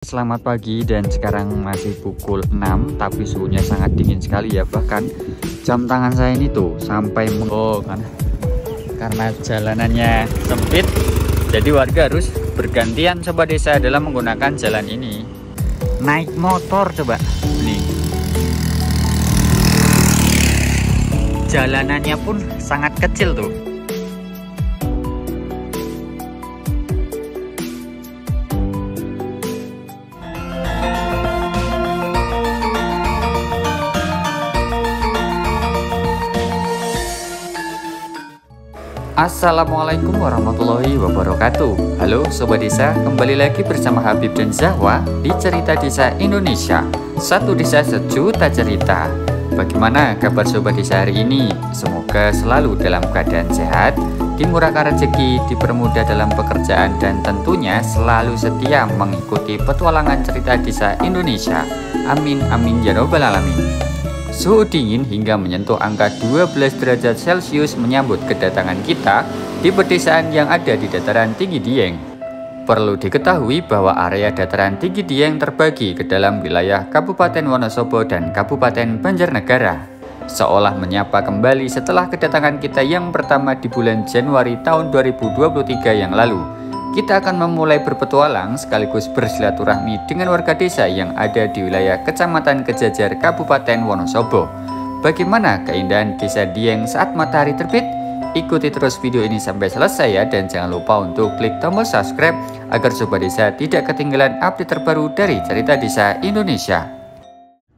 Selamat pagi, dan sekarang masih pukul 6 tapi suhunya sangat dingin sekali ya. Bahkan jam tangan saya ini tuh sampai karena jalanannya sempit, jadi warga harus bergantian sobat desa dalam menggunakan jalan ini. Naik motor coba nih, jalanannya pun sangat kecil tuh. Assalamualaikum warahmatullahi wabarakatuh. Halo Sobat Desa, kembali lagi bersama Habib dan Zahwa di Cerita Desa Indonesia. Satu desa sejuta cerita. Bagaimana kabar Sobat Desa hari ini? Semoga selalu dalam keadaan sehat, dimurahkan rezeki, dipermudah dalam pekerjaan, dan tentunya selalu setia mengikuti petualangan Cerita Desa Indonesia. Amin amin ya robbal alamin. Suhu dingin hingga menyentuh angka 12 derajat Celcius menyambut kedatangan kita di pedesaan yang ada di dataran tinggi Dieng. Perlu diketahui bahwa area dataran tinggi Dieng terbagi ke dalam wilayah Kabupaten Wonosobo dan Kabupaten Banjarnegara. Seolah menyapa kembali setelah kedatangan kita yang pertama di bulan Januari tahun 2023 yang lalu. Kita akan memulai berpetualang sekaligus bersilaturahmi dengan warga desa yang ada di wilayah Kecamatan Kejajar, Kabupaten Wonosobo. Bagaimana keindahan desa Dieng saat matahari terbit? Ikuti terus video ini sampai selesai ya, dan jangan lupa untuk klik tombol subscribe agar Sobat Desa tidak ketinggalan update terbaru dari Cerita Desa Indonesia.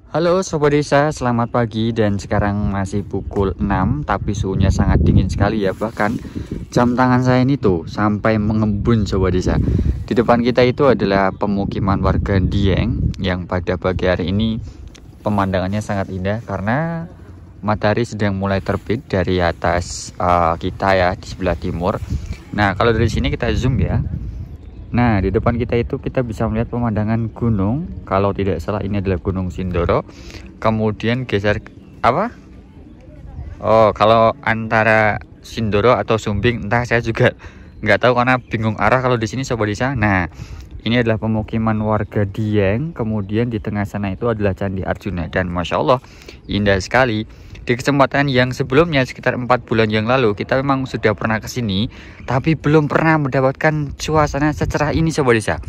Halo Sobat Desa, selamat pagi, dan sekarang masih pukul 6 tapi suhunya sangat dingin sekali ya. Bahkan jam tangan saya ini tuh sampai mengembun Sobat Desa. Di depan kita itu adalah pemukiman warga Dieng yang pada pagi hari ini pemandangannya sangat indah karena matahari sedang mulai terbit dari atas kita ya, di sebelah timur. Nah, kalau dari sini kita zoom ya. Nah, di depan kita itu kita bisa melihat pemandangan gunung. Kalau tidak salah ini adalah Gunung Sindoro. Kemudian geser apa? Oh, kalau antara Sindoro atau Sumbing, entah, saya juga nggak tahu karena bingung arah kalau di sini Sobat Desa. Nah, ini adalah pemukiman warga Dieng. Kemudian di tengah sana itu adalah Candi Arjuna, dan Masya Allah indah sekali. Di kesempatan yang sebelumnya sekitar 4 bulan yang lalu kita memang sudah pernah ke sini, tapi belum pernah mendapatkan suasana secerah ini Sobat Desa.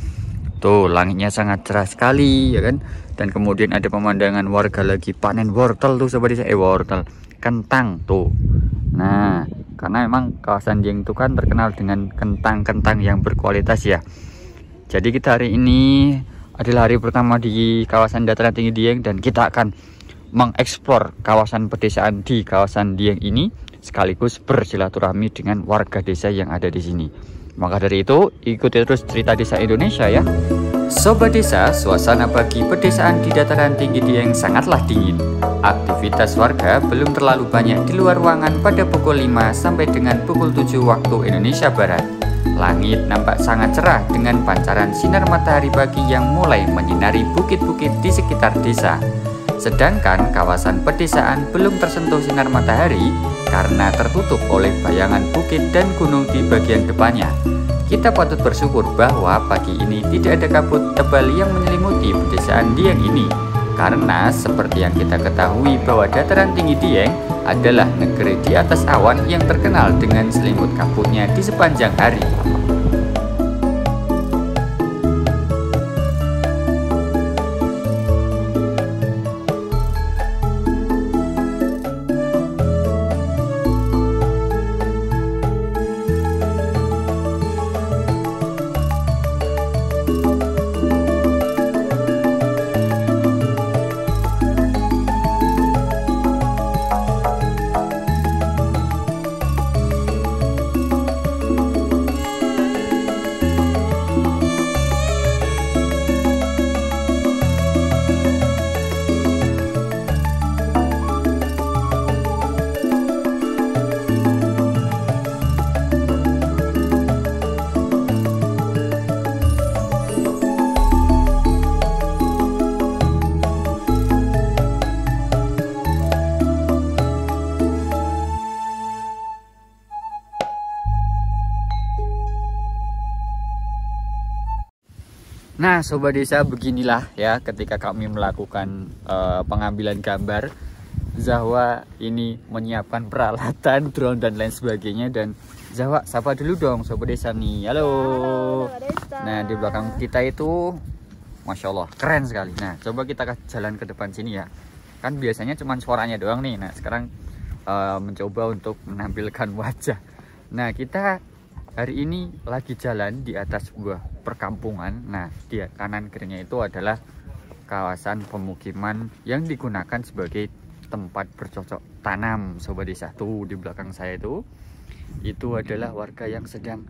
Tuh, langitnya sangat cerah sekali ya kan. Dan kemudian ada pemandangan warga lagi panen wortel tuh Sobat Desa, wortel kentang tuh. Nah, karena memang kawasan Dieng itu kan terkenal dengan kentang-kentang yang berkualitas ya. Jadi kita hari ini adalah hari pertama di kawasan dataran tinggi Dieng, dan kita akan mengeksplor kawasan pedesaan di kawasan Dieng ini sekaligus bersilaturahmi dengan warga desa yang ada di sini. Maka dari itu, ikuti terus Cerita Desa Indonesia ya. Sobat Desa, suasana pagi pedesaan di dataran tinggi Dieng sangatlah dingin. Aktivitas warga belum terlalu banyak di luar ruangan pada pukul 5 sampai dengan pukul 7 waktu Indonesia Barat. Langit nampak sangat cerah dengan pancaran sinar matahari pagi yang mulai menyinari bukit-bukit di sekitar desa. Sedangkan kawasan pedesaan belum tersentuh sinar matahari karena tertutup oleh bayangan bukit dan gunung di bagian depannya. Kita patut bersyukur bahwa pagi ini tidak ada kabut tebal yang menyelimuti pedesaan Dieng ini. Karena seperti yang kita ketahui bahwa dataran tinggi Dieng adalah negeri di atas awan yang terkenal dengan selimut kabutnya di sepanjang hari. Nah Sobat Desa, beginilah ya ketika kami melakukan pengambilan gambar. Zahwa ini menyiapkan peralatan drone dan lain sebagainya. Dan Zahwa sapa dulu dong Sobat Desa nih. Halo. Nah di belakang kita itu Masya Allah keren sekali. Nah coba kita jalan ke depan sini ya. Kan biasanya cuma suaranya doang nih. Nah sekarang mencoba untuk menampilkan wajah. Nah kita hari ini lagi jalan di atas sebuah perkampungan. Nah di kanan kirinya itu adalah kawasan pemukiman yang digunakan sebagai tempat bercocok tanam Sobat Desa. Tuh di belakang saya itu adalah warga yang sedang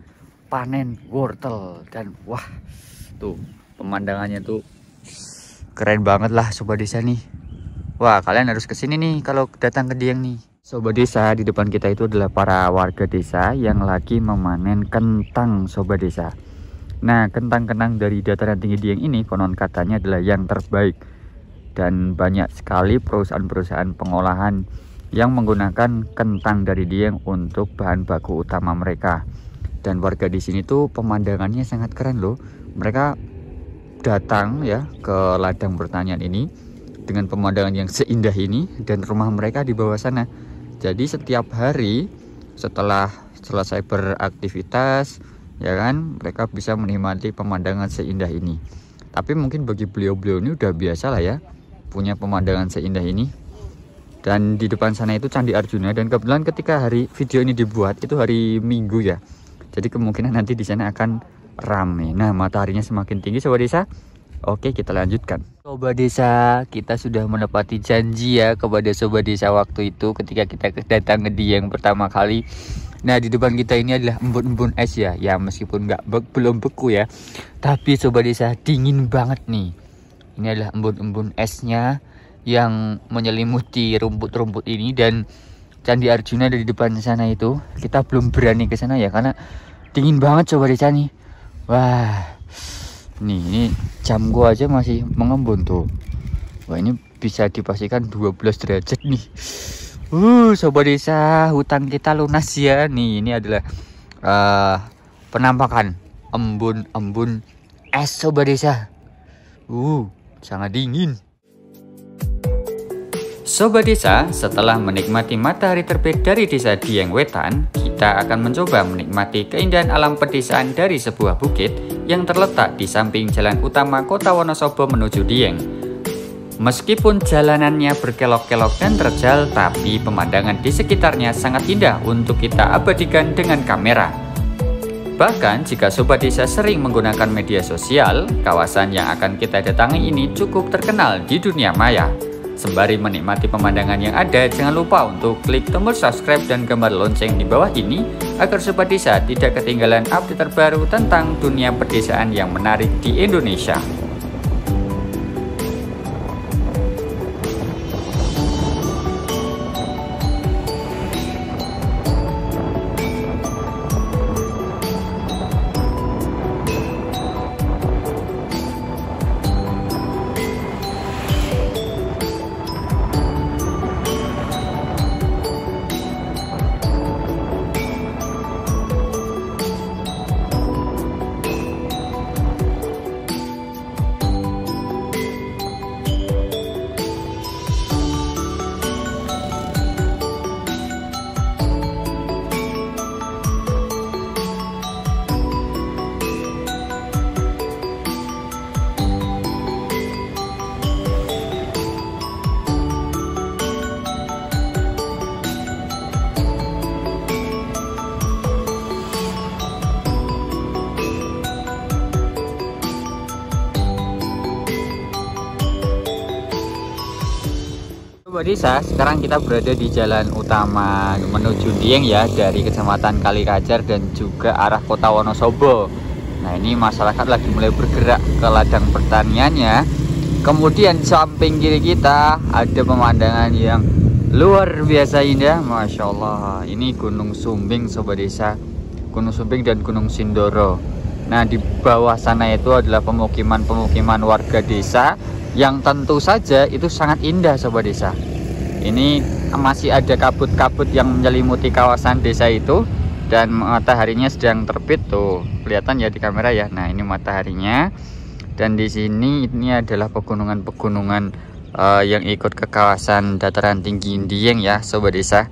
panen wortel. Dan wah tuh pemandangannya tuh keren banget lah Sobat Desa nih. Wah kalian harus kesini nih kalau datang ke Dieng nih Sobat Desa. Di depan kita itu adalah para warga desa yang lagi memanen kentang Sobat Desa. Nah kentang-kentang dari dataran tinggi Dieng ini konon katanya adalah yang terbaik. Dan banyak sekali perusahaan-perusahaan pengolahan yang menggunakan kentang dari Dieng untuk bahan baku utama mereka. Dan warga di sini tuh pemandangannya sangat keren loh. Mereka datang ya ke ladang pertanian ini dengan pemandangan yang seindah ini, dan rumah mereka di bawah sana. Jadi setiap hari setelah selesai beraktivitas ya kan, mereka bisa menikmati pemandangan seindah ini. Tapi mungkin bagi beliau-beliau ini udah biasa lah ya punya pemandangan seindah ini. Dan di depan sana itu Candi Arjuna, dan kebetulan ketika hari video ini dibuat itu hari Minggu ya. Jadi kemungkinan nanti di sana akan ramai. Nah mataharinya semakin tinggi Sobat Desa. Oke kita lanjutkan Sobat Desa, kita sudah menepati janji ya kepada Sobat Desa waktu itu ketika kita datang ke Dieng pertama kali. Nah di depan kita ini adalah embun-embun es ya. Ya meskipun belum beku ya, tapi Sobat Desa dingin banget nih. Ini adalah embun-embun esnya yang menyelimuti rumput-rumput ini. Dan Candi Arjuna dari depan sana itu kita belum berani ke sana ya karena dingin banget Sobat Desa nih. Wah nih ini jam gua aja masih mengembun tuh. Wah ini bisa dipastikan 12 derajat nih. Sobat Desa, hutan kita lunas ya. Nih ini adalah penampakan embun-embun es Sobat Desa. Sangat dingin. Sobat Desa, setelah menikmati matahari terbit dari desa Dieng Wetan, kita akan mencoba menikmati keindahan alam pedesaan dari sebuah bukit yang terletak di samping jalan utama Kota Wonosobo menuju Dieng. Meskipun jalanannya berkelok-kelok dan terjal, tapi pemandangan di sekitarnya sangat indah untuk kita abadikan dengan kamera. Bahkan jika Sobat Desa sering menggunakan media sosial, kawasan yang akan kita datangi ini cukup terkenal di dunia maya. Sembari menikmati pemandangan yang ada, jangan lupa untuk klik tombol subscribe dan gambar lonceng di bawah ini agar Sobat Desa tidak ketinggalan update terbaru tentang dunia pedesaan yang menarik di Indonesia. Sobat Desa, sekarang kita berada di jalan utama menuju Dieng ya, dari Kecamatan Kalikajar dan juga arah Kota Wonosobo. Nah ini masyarakat lagi mulai bergerak ke ladang pertaniannya. Kemudian samping kiri kita ada pemandangan yang luar biasa indah, Masya Allah. Ini Gunung Sumbing Sobat Desa, Gunung Sumbing dan Gunung Sindoro. Nah di bawah sana itu adalah pemukiman-pemukiman warga desa yang tentu saja itu sangat indah Sobat Desa. Ini masih ada kabut-kabut yang menyelimuti kawasan desa itu, dan mataharinya sedang terbit tuh, kelihatan ya di kamera ya. Nah ini mataharinya, Dan di sini ini adalah pegunungan-pegunungan yang ikut ke kawasan dataran tinggi Dieng ya Sobat Desa.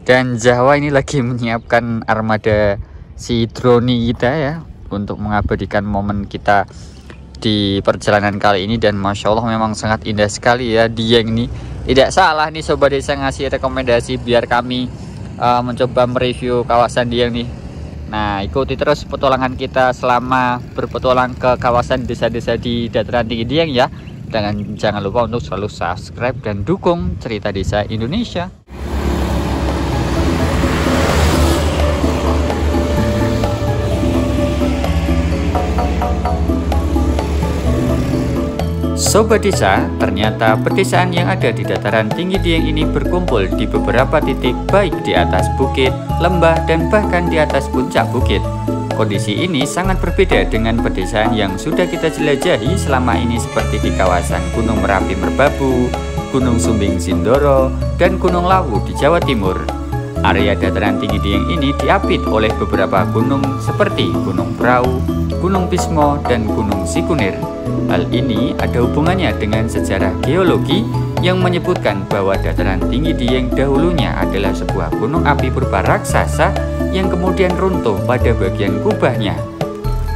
Dan Zahwa ini lagi menyiapkan armada si drone kita ya, untuk mengabadikan momen kita di perjalanan kali ini. Dan Masya Allah memang sangat indah sekali ya Dieng ini. Tidak salah nih Sobat Desa ngasih rekomendasi biar kami mencoba mereview kawasan Dieng nih. Nah, ikuti terus petualangan kita selama berpetualang ke kawasan desa-desa di dataran tinggi Dieng ya. Dan jangan lupa untuk selalu subscribe dan dukung Cerita Desa Indonesia. Sobat Desa, ternyata pedesaan yang ada di dataran tinggi Dieng ini berkumpul di beberapa titik, baik di atas bukit, lembah, dan bahkan di atas puncak bukit. Kondisi ini sangat berbeda dengan pedesaan yang sudah kita jelajahi selama ini seperti di kawasan Gunung Merapi Merbabu, Gunung Sumbing Sindoro, dan Gunung Lawu di Jawa Timur. Area dataran tinggi Dieng ini diapit oleh beberapa gunung seperti Gunung Prau, Gunung Bismo, dan Gunung Sikunir. Hal ini ada hubungannya dengan sejarah geologi yang menyebutkan bahwa dataran tinggi Dieng dahulunya adalah sebuah gunung api purba raksasa yang kemudian runtuh pada bagian kubahnya.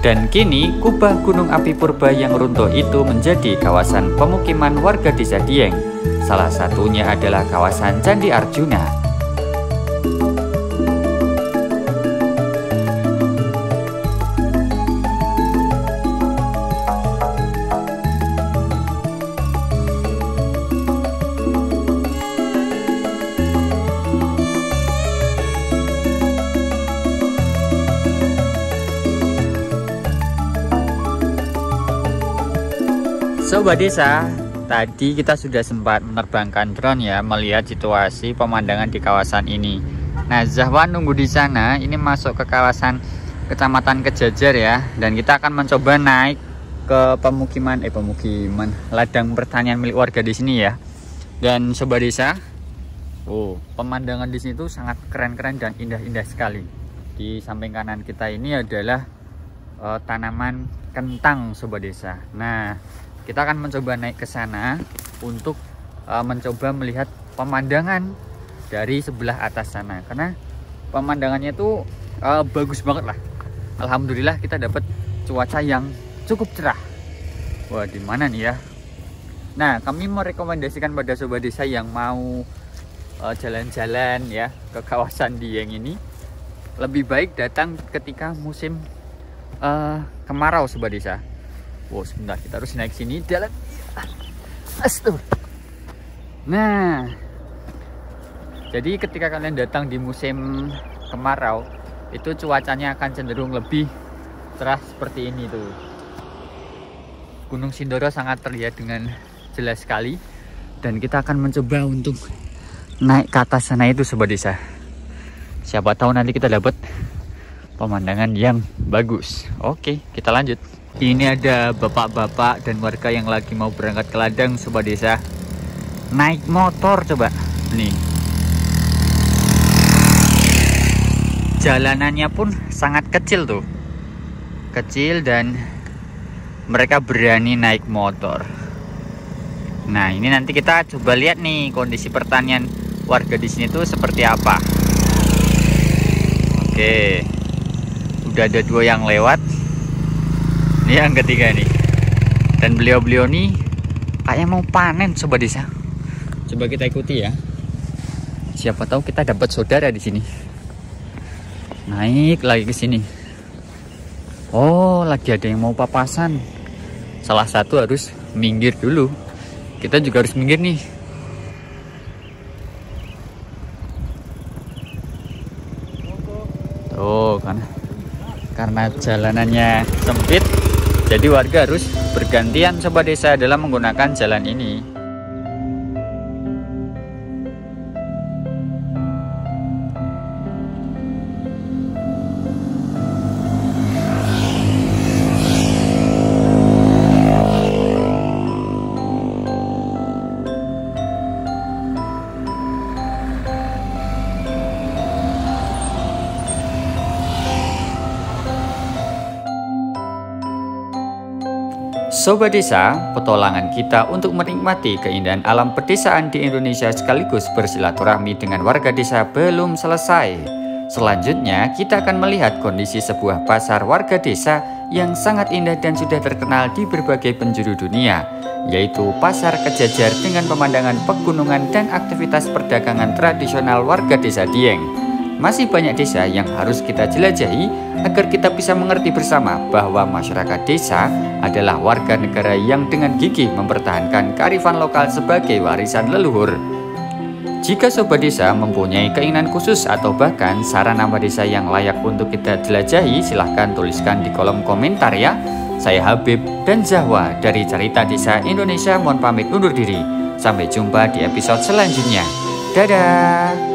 Dan kini kubah gunung api purba yang runtuh itu menjadi kawasan pemukiman warga desa Dieng. Salah satunya adalah kawasan Candi Arjuna. Sobat Desa, tadi kita sudah sempat menerbangkan drone ya, melihat situasi pemandangan di kawasan ini. Nah, Zahwa nunggu di sana, ini masuk ke kawasan Kecamatan Kejajar ya, dan kita akan mencoba naik ke pemukiman ladang pertanian milik warga di sini ya. Dan Sobat Desa, pemandangan di sini tuh sangat keren-keren dan indah-indah sekali. Di samping kanan kita ini adalah tanaman kentang Sobat Desa. Nah, kita akan mencoba naik ke sana untuk mencoba melihat pemandangan dari sebelah atas sana, karena pemandangannya itu bagus banget lah. Alhamdulillah kita dapat cuaca yang cukup cerah. Wah, di mana nih ya? Nah, kami merekomendasikan pada Sobat Desa yang mau jalan-jalan ya ke kawasan Dieng ini, lebih baik datang ketika musim kemarau Sobat Desa. Wow, sebentar, kita harus naik sini jalan. Nah, jadi ketika kalian datang di musim kemarau, itu cuacanya akan cenderung lebih cerah seperti ini tuh. Gunung Sindoro sangat terlihat dengan jelas sekali, dan kita akan mencoba untuk naik ke atas sana itu Sobat Desa. Siapa tahu nanti kita dapat pemandangan yang bagus. Oke, kita lanjut. Ini ada bapak-bapak dan warga yang lagi mau berangkat ke ladang Sobat Desa. Naik motor coba. Nih. Jalanannya pun sangat kecil tuh. Kecil dan mereka berani naik motor. Nah, ini nanti kita coba lihat nih kondisi pertanian warga di sini tuh seperti apa. Oke. Udah ada 2 yang lewat. Ini yang ketiga nih, dan beliau-beliau nih kayak mau panen Sobat Desa. Coba kita ikuti ya, siapa tahu kita dapat saudara di sini. Naik lagi ke sini. Oh, lagi ada yang mau papasan. Salah satu harus minggir dulu. Kita juga harus minggir nih. Tuh kan, karena jalanannya sempit, jadi warga harus bergantian Sobat Desa dalam menggunakan jalan ini. Sobat Desa, petualangan kita untuk menikmati keindahan alam pedesaan di Indonesia sekaligus bersilaturahmi dengan warga desa belum selesai. Selanjutnya, kita akan melihat kondisi sebuah pasar warga desa yang sangat indah dan sudah terkenal di berbagai penjuru dunia, yaitu Pasar Kejajar dengan pemandangan pegunungan dan aktivitas perdagangan tradisional warga desa Dieng. Masih banyak desa yang harus kita jelajahi agar kita bisa mengerti bersama bahwa masyarakat desa adalah warga negara yang dengan gigih mempertahankan kearifan lokal sebagai warisan leluhur. Jika Sobat Desa mempunyai keinginan khusus atau bahkan saran nama desa yang layak untuk kita jelajahi, silahkan tuliskan di kolom komentar ya. Saya Habib dan Zahwa dari Cerita Desa Indonesia mohon pamit undur diri. Sampai jumpa di episode selanjutnya. Dadah!